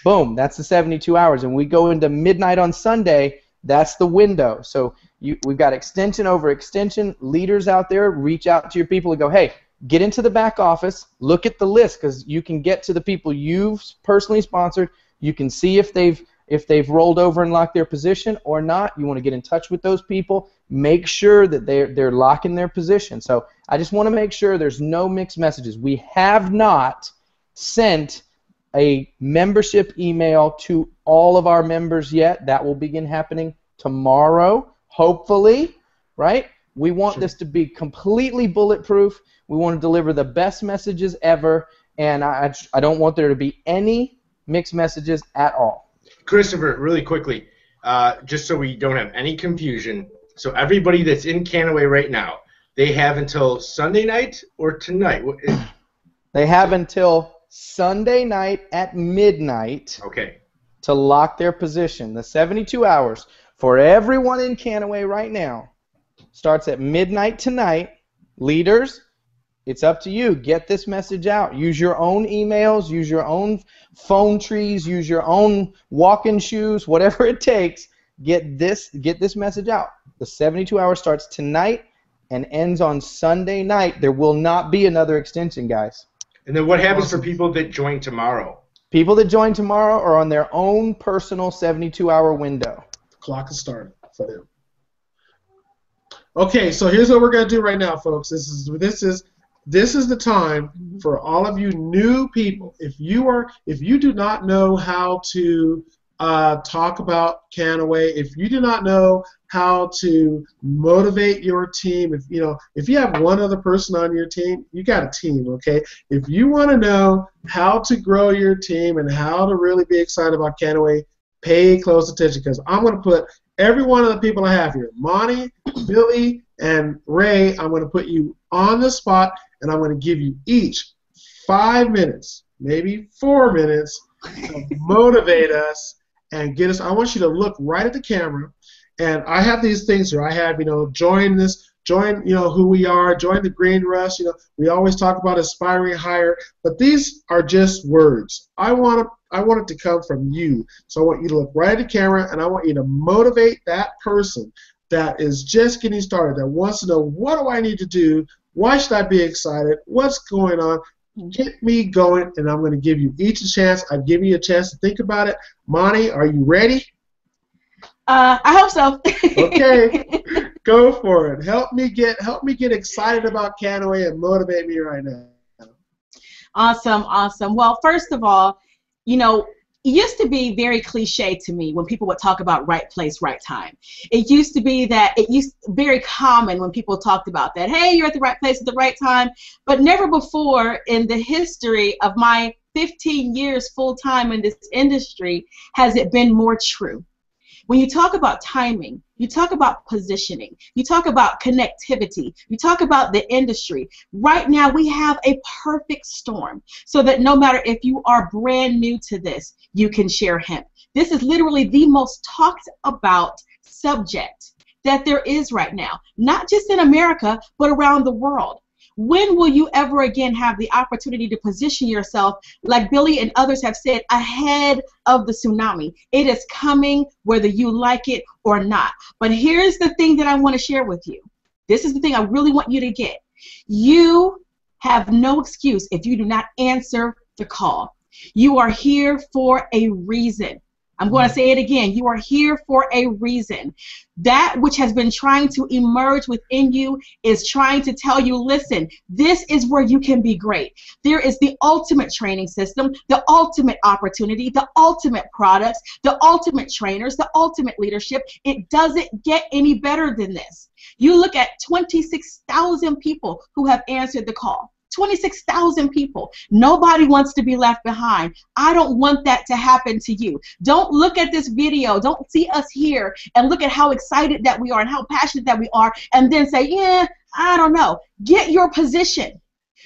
boom, that's the 72 hours. And we go into midnight on Sunday, that's the window. So we've got extension over extension. Leaders out there, reach out to your people and go, hey, get into the back office, look at the list, because you can get to the people you've personally sponsored. You can see if they've rolled over and locked their position or not. You want to get in touch with those people. Make sure that they're locking their position. So I just want to make sure there's no mixed messages. We have not sent a membership email to all of our members yet. That will begin happening tomorrow, hopefully, right? We want this to be completely bulletproof. We want to deliver the best messages ever, and I don't want there to be any mixed messages at all. Christopher, really quickly, just so we don't have any confusion, so everybody that's in Canaway right now, they have until Sunday night or tonight? They have until Sunday night at midnight to lock their position. The 72 hours for everyone in Canaway right now starts at midnight tonight. Leaders, it's up to you. Get this message out. Use your own emails, use your own phone trees, use your own walking shoes, whatever it takes. Get this message out. The 72 hours starts tonight and ends on Sunday night. There will not be another extension, guys. And then what happens for people that join tomorrow? People that join tomorrow are on their own personal 72-hour window. The clock is started for them. Okay, so here's what we're going to do right now, folks. This is the time for all of you new people. If you do not know how to talk about Canaway, if you do not know how to motivate your team, if you have one other person on your team, you got a team, okay? If you want to know how to grow your team and how to really be excited about Canaway, pay close attention, because I'm going to put every one of the people I have here, Monty, Billy, and Ray, I'm going to put you on the spot, and I'm going to give you each 5 minutes, maybe 4 minutes, to motivate us and get us. I want you to look right at the camera, and I have these things here. I have, join this, join, who we are, join the Green Rush. We always talk about aspiring higher, but these are just words. I want it to come from you. So I want you to look right at the camera, and I want you to motivate that person that is just getting started, that wants to know, what do I need to do? Why should I be excited? What's going on? Get me going, and I'm going to give you each a chance. I've given you a chance to think about it. Monty, are you ready? I hope so. Okay, go for it. Help me get excited about Canaway and motivate me right now. Awesome, awesome. Well, first of all, you know, it used to be very cliche to me when people would talk about right place, right time. It used to be that very common when people talked about that. Hey, you're at the right place at the right time. But never before in the history of my 15 years full time in this industry has it been more true. When you talk about timing, you talk about positioning, you talk about connectivity, you talk about the industry. Right now we have a perfect storm so that no matter if you are brand new to this, you can share hemp. This is literally the most talked about subject that there is right now, not just in America, but around the world. When will you ever again have the opportunity to position yourself, like Billy and others have said, ahead of the tsunami? It is coming whether you like it or not. But here's the thing that I want to share with you. This is the thing I really want you to get. You have no excuse if you do not answer the call. You are here for a reason. I'm going to say it again. You are here for a reason. That which has been trying to emerge within you is trying to tell you, listen, this is where you can be great. There is the ultimate training system, the ultimate opportunity, the ultimate products, the ultimate trainers, the ultimate leadership. It doesn't get any better than this. You look at 26,000 people who have answered the call. 26,000 people. Nobody wants to be left behind. I don't want that to happen to you. Don't look at this video. Don't see us here and look at how excited that we are and how passionate that we are and then say, yeah, I don't know. Get your position.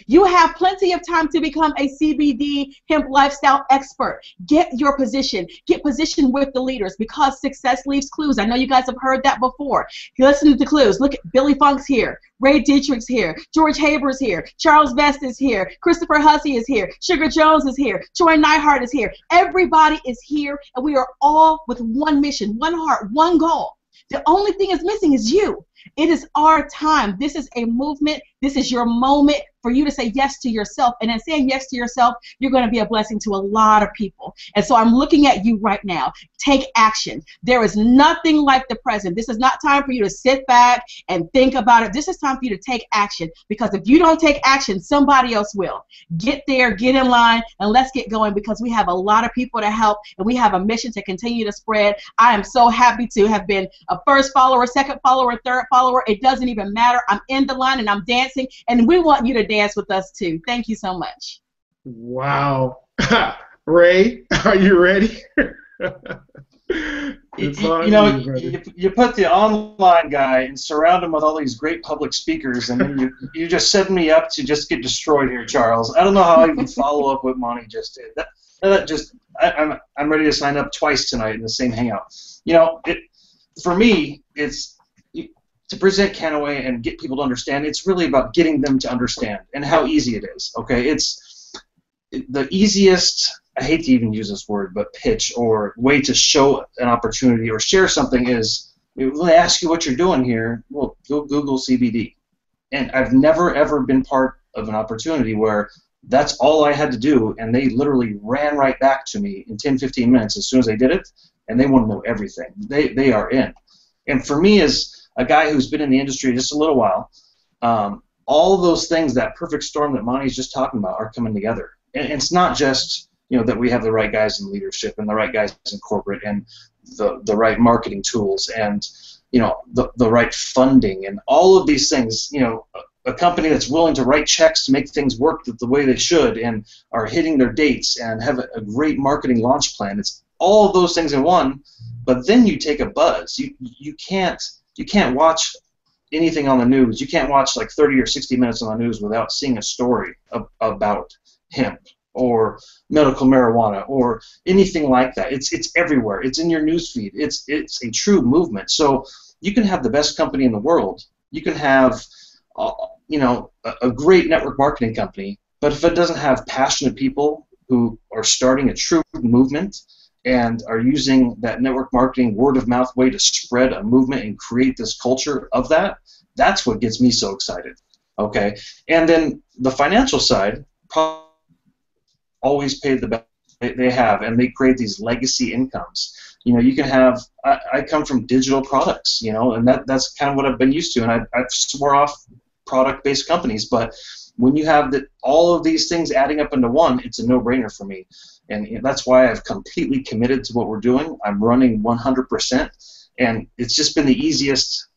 You have plenty of time to become a CBD hemp lifestyle expert. Get your position. Get positioned with the leaders because success leaves clues. I know you guys have heard that before. You listen to the clues. Look at Billy Funk's here. Ray Dietrich's here. George Haber's here. Charles Vest is here. Christopher Hussey is here. Sugar Jones is here. Troy Neihart is here. Everybody is here, and we are all with one mission, one heart, one goal. The only thing is missing is you. It is our time. This is a movement. This is your moment for you to say yes to yourself. And in saying yes to yourself, you're going to be a blessing to a lot of people. And so I'm looking at you right now. Take action. There is nothing like the present. This is not time for you to sit back and think about it. This is time for you to take action, because if you don't take action, somebody else will. Get there, get in line, and let's get going, because we have a lot of people to help, and we have a mission to continue to spread. I am so happy to have been a first follower, second follower, third follower. It doesn't even matter. I'm in the line and I'm dancing, and we want you to dance with us too. Thank you so much. Wow. Ray, are you ready? You put the online guy and surround him with all these great public speakers, and then you just set me up to just get destroyed here, Charles. I don't know how I can follow up what Monty just did. I'm ready to sign up twice tonight in the same hangout. You know, for me, it's to present Canaway and get people to understand. It's really about getting them to understand and how easy it is. Okay, it's the easiest. I hate to even use this word, but pitch or way to show an opportunity or share something is when they ask you what you're doing here, well, go Google CBD. And I've never, ever been part of an opportunity where that's all I had to do, and they literally ran right back to me in 10, 15 minutes as soon as they did it, and they want to know everything. They are in. And for me, as a guy who's been in the industry just a little while, all those things, that perfect storm that Monty's just talking about, are coming together. And it's not just that we have the right guys in leadership and the right guys in corporate and the right marketing tools and the right funding and all of these things. A company that's willing to write checks to make things work the way they should and are hitting their dates and have a great marketing launch plan. It's all of those things in one. But then you take a buzz. You can't watch anything on the news. You can't watch like 30 or 60 minutes on the news without seeing a story about hemp or medical marijuana or anything like that. It's everywhere. It's in your newsfeed. It's a true movement. So you can have the best company in the world. You can have a great network marketing company, but if it doesn't have passionate people who are starting a true movement and are using that network marketing word-of-mouth way to spread a movement and create this culture of that, that's what gets me so excited. Okay, and then the financial side, probably always pay the best they have, and they create these legacy incomes. You can have. I come from digital products, and that's kind of what I've been used to, and I've swore off product-based companies, but when you have all of these things adding up into one, it's a no-brainer for me. And that's why I've completely committed to what we're doing. I'm running 100%, and it's just been the easiest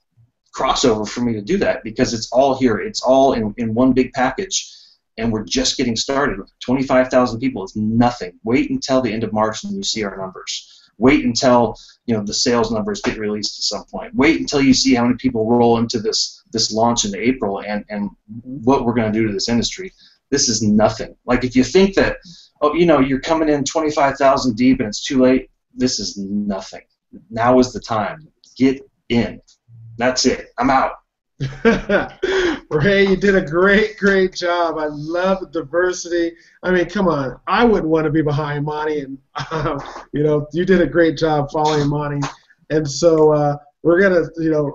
crossover for me to do that because it's all here. It's all in one big package, and we're just getting started. 25,000 people is nothing. Wait until the end of March and you see our numbers. Wait until the sales numbers get released at some point. Wait until you see how many people roll into this launch in April and what we're going to do to this industry. This is nothing. Like if you think that you're coming in 25,000 deep and it's too late, this is nothing. Now is the time. Get in. That's it. I'm out. Ray, you did a great job. I love the diversity. I mean, come on. I wouldn't want to be behind Monty, and you did a great job following Monty. And so we're gonna,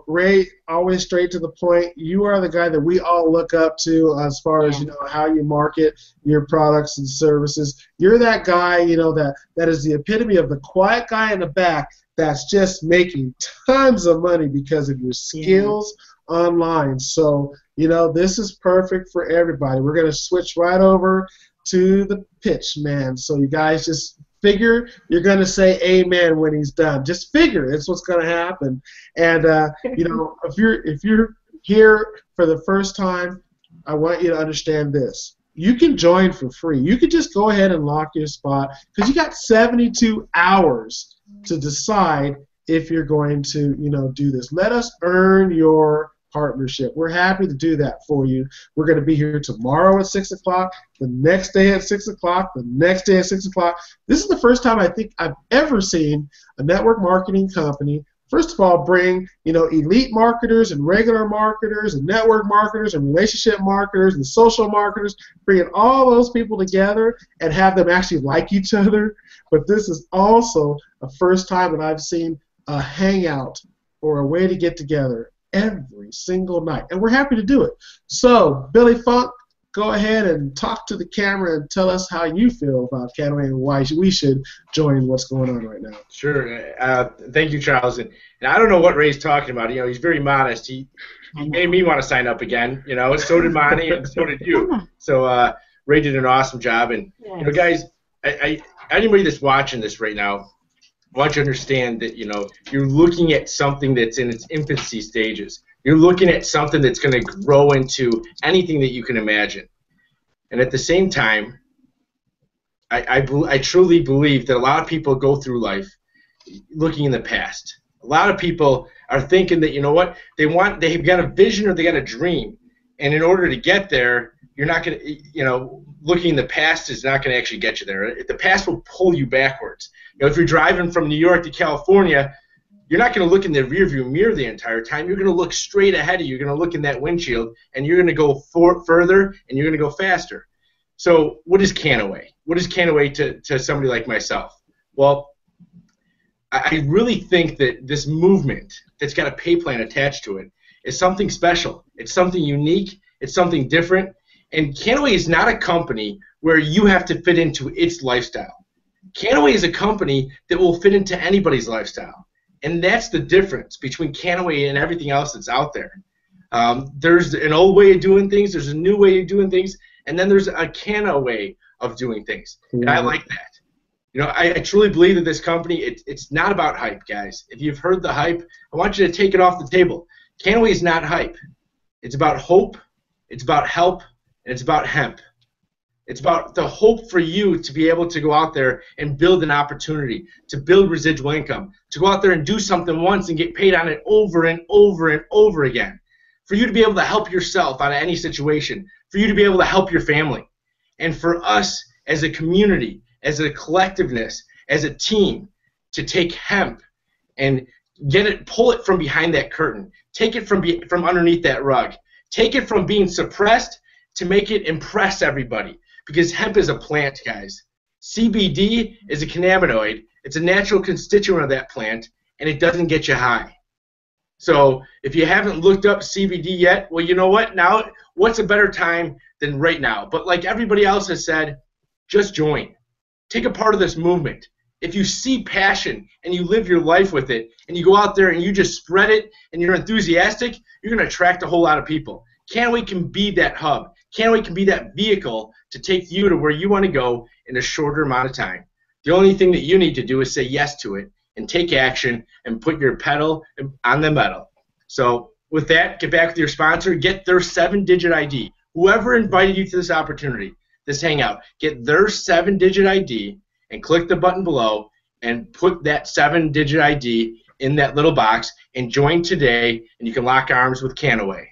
Ray, always straight to the point. You are the guy that we all look up to as far as how you market your products and services. You're that guy, that is the epitome of the quiet guy in the back that's just making tons of money because of your skills online. So, this is perfect for everybody. We're going to switch right over to the pitch, man. So you guys just figure you're going to say amen when he's done. Just figure it's what's going to happen. And, if you're here for the first time, I want you to understand this. You can join for free. You can just go ahead and lock your spot because you got 72 hours to decide if you're going to, do this. Let us earn your partnership. We're happy to do that for you. We're going to be here tomorrow at 6 o'clock, the next day at 6 o'clock, the next day at 6 o'clock. This is the first time I think I've ever seen a network marketing company, first of all, bring, elite marketers and regular marketers and network marketers and relationship marketers and social marketers, bringing all those people together and have them actually like each other. But this is also the first time that I've seen a hangout or a way to get together every single night, and we're happy to do it. So, Billy Funk, go ahead and talk to the camera and tell us how you feel about Canaway and why we should join what's going on right now. Sure. Thank you, Charles. And I don't know what Ray's talking about. He's very modest. He made me want to sign up again. So did Monty, and so did you. So Ray did an awesome job. And guys, anybody that's watching this right now, I want you to understand that, you're looking at something that's in its infancy stages. You're looking at something that's going to grow into anything that you can imagine. And at the same time, I truly believe that a lot of people go through life looking in the past. A lot of people are thinking that, they've got a vision or they got a dream. And in order to get there, you're not going to, looking in the past is not going to actually get you there. The past will pull you backwards. If you're driving from New York to California, you're not going to look in the rearview mirror the entire time. You're going to look straight ahead of you. You're going to look in that windshield, and you're going to go further, and you're going to go faster. So what is Canaway? What is Canaway to somebody like myself? Well, I really think that this movement that's got a pay plan attached to it is something special. It's something unique. It's something different. And Canaway is not a company where you have to fit into its lifestyle. Canaway is a company that will fit into anybody's lifestyle. And that's the difference between Canaway and everything else that's out there. There's an old way of doing things, there's a new way of doing things, and then there's a Canaway of doing things. And I like that. I truly believe that this company, it's not about hype, guys. If you've heard the hype, I want you to take it off the table. Canaway is not hype. It's about hope, it's about help, and it's about hemp. It's about the hope for you to be able to go out there and build an opportunity, to build residual income, to go out there and do something once and get paid on it over and over and over again, for you to be able to help yourself out of any situation, for you to be able to help your family, and for us as a community, as a collectiveness, as a team, to take hemp and pull it from behind that curtain, take it from underneath that rug, take it from being suppressed to make it impress everybody. Because hemp is a plant, guys. CBD is a cannabinoid. It's a natural constituent of that plant, and it doesn't get you high. So if you haven't looked up CBD yet, well, you know what? Now, what's a better time than right now? But like everybody else has said, just join. Take a part of this movement. If you see passion and you live your life with it, and you go out there and you just spread it, and you're enthusiastic, you're going to attract a whole lot of people. Canaway can be that hub. Canaway can be that vehicle to take you to where you want to go in a shorter amount of time. The only thing that you need to do is say yes to it and take action and put your pedal on the metal. So with that, get back with your sponsor, get their 7-digit ID. Whoever invited you to this opportunity, this hangout, get their 7-digit ID and click the button below and put that 7-digit ID in that little box and join today, and you can lock arms with Canaway.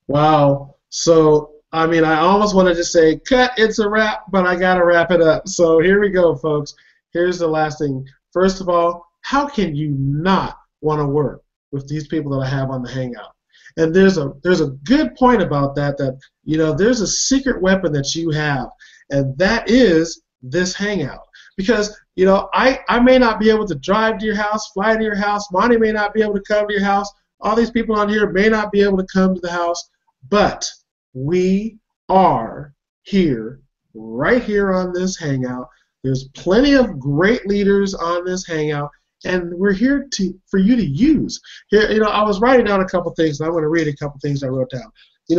Wow. So, I mean, I almost wanted to say, cut, it's a wrap, but I got to wrap it up. So here we go, folks. Here's the last thing. First of all, how can you not want to work with these people that I have on the hangout? And there's a good point about that, there's a secret weapon that you have, and that is this hangout. Because, I may not be able to drive to your house, fly to your house, Monty may not be able to come to your house, all these people on here may not be able to come to the house, but we are here, right here on this hangout. There's plenty of great leaders on this hangout, and we're here for you to use. Here, I was writing down a couple things, and I'm going to read a couple things I wrote down.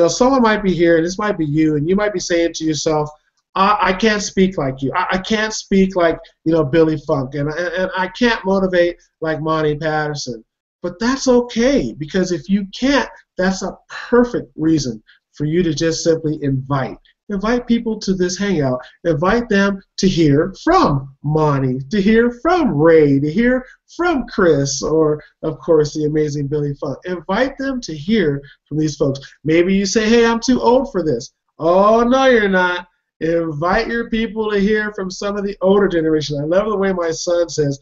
Someone might be here, and this might be you, and you might be saying to yourself, I can't speak like you. I can't speak like, Billy Funk, and I can't motivate like Monty Patterson. But that's okay, because if you can't, that's a perfect reason for you to just simply invite people to this hangout. Invite them to hear from Monty, to hear from Ray, to hear from Chris, or, of course, the amazing Billy Funk. Invite them to hear from these folks. Maybe you say, hey, I'm too old for this. Oh, no, you're not. Invite your people to hear from some of the older generation. I love the way my son says,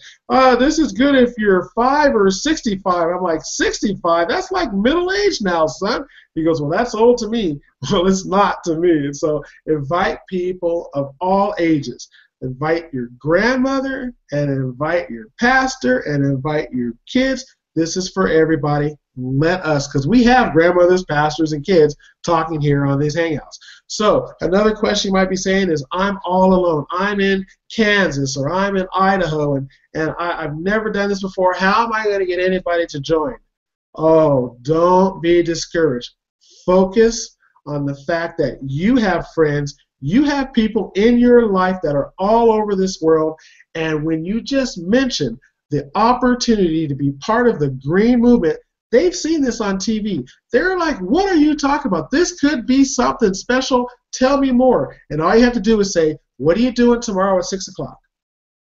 this is good if you're 5 or 65. I'm like, 65? That's like middle age now, son. He goes, well, that's old to me. Well, it's not to me. And so invite people of all ages. Invite your grandmother, and invite your pastor, and invite your kids. This is for everybody. Let us, because we have grandmothers, pastors, and kids talking here on these hangouts. So another question you might be saying is, I'm all alone. I'm in Kansas, or I'm in Idaho, and I've never done this before. How am I going to get anybody to join? Oh, don't be discouraged. Focus on the fact that you have friends, you have people in your life that are all over this world, and when you just mention the opportunity to be part of the green movement, they've seen this on TV. They're like, what are you talking about? This could be something special. Tell me more. And all you have to do is say, what are you doing tomorrow at 6 o'clock?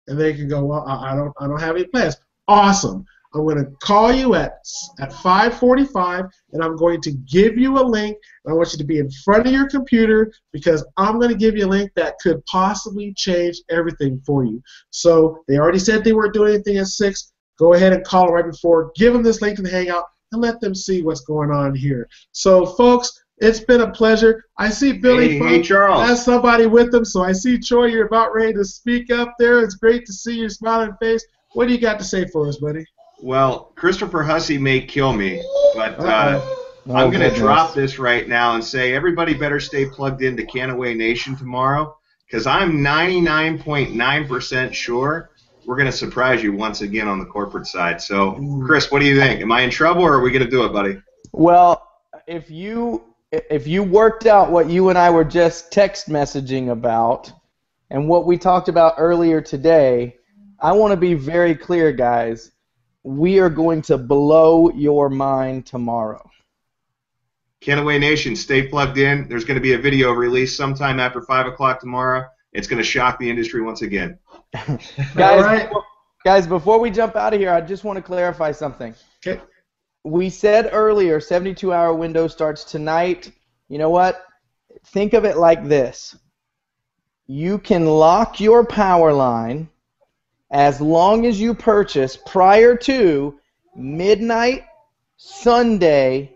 And they can go, well, I don't have any plans. Awesome. I'm going to call you at 5:45, and I'm going to give you a link. And I want you to be in front of your computer, because I'm going to give you a link that could possibly change everything for you. So they already said they weren't doing anything at 6. Go ahead and call them right before. Give them this link to the hangout and let them see what's going on here. So, folks, it's been a pleasure. I see Billy Funk. Hey, Charles. Has somebody with them. So I see, Troy, you're about ready to speak up there. It's great to see your smiling face. What do you got to say for us, buddy? Well, Christopher Hussey may kill me, but I'm going to drop this right now and say everybody better stay plugged into Canaway Nation tomorrow, because I'm 99.9% sure we're going to surprise you once again on the corporate side. So, Chris, what do you think? Am I in trouble, or are we going to do it, buddy? Well, if you worked out what you and I were just text messaging about and what we talked about earlier today, I want to be very clear, guys. We are going to blow your mind tomorrow. Canaway Nation, stay plugged in. There's going to be a video released sometime after 5 o'clock tomorrow. It's going to shock the industry once again. Guys, before we jump out of here, I just want to clarify something. Okay. We said earlier, 72-hour window starts tonight. You know what? Think of it like this. You can lock your power line as long as you purchase prior to midnight Sunday,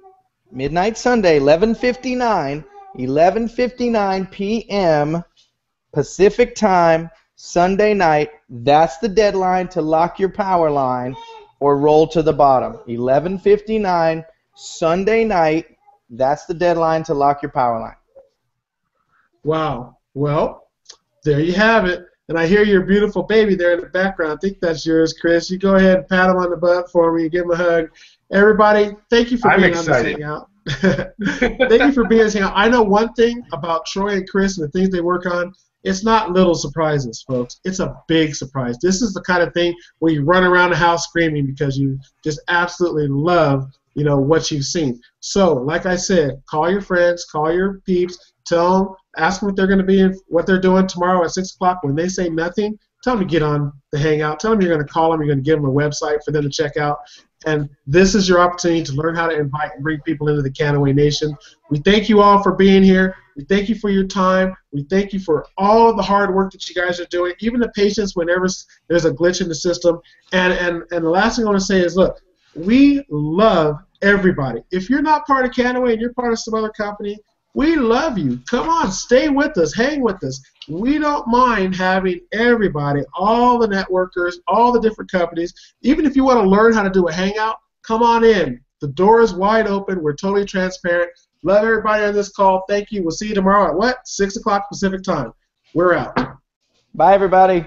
11:59 p.m. Pacific time, Sunday night. That's the deadline to lock your power line or roll to the bottom. 11:59 Sunday night. That's the deadline to lock your power line. Wow. Well, there you have it. And I hear your beautiful baby there in the background. I think that's yours, Chris. You go ahead and pat him on the butt for me. Give him a hug. Everybody, thank you for being on this hangout. Thank you for being here. I know one thing about Troy and Chris and the things they work on. It's not little surprises, folks. It's a big surprise. This is the kind of thing where you run around the house screaming because you just absolutely love, what you've seen. So, like I said, call your friends, call your peeps, tell them, ask them what they're going to be, what they're doing tomorrow at 6 o'clock. When they say nothing, tell them to get on the Hangout. Tell them you're going to call them. You're going to give them a website for them to check out. And this is your opportunity to learn how to invite and bring people into the Canaway Nation. We thank you all for being here. We thank you for your time. We thank you for all of the hard work that you guys are doing, even the patience whenever there's a glitch in the system. And the last thing I want to say is, look, we love everybody. If you're not part of Canaway and you're part of some other company, we love you. Come on, stay with us, hang with us. We don't mind having everybody, all the networkers, all the different companies. Even if you want to learn how to do a hangout, come on in. The door is wide open. We're totally transparent. Love everybody on this call. Thank you. We'll see you tomorrow at what? 6 o'clock Pacific time. We're out. Bye, everybody.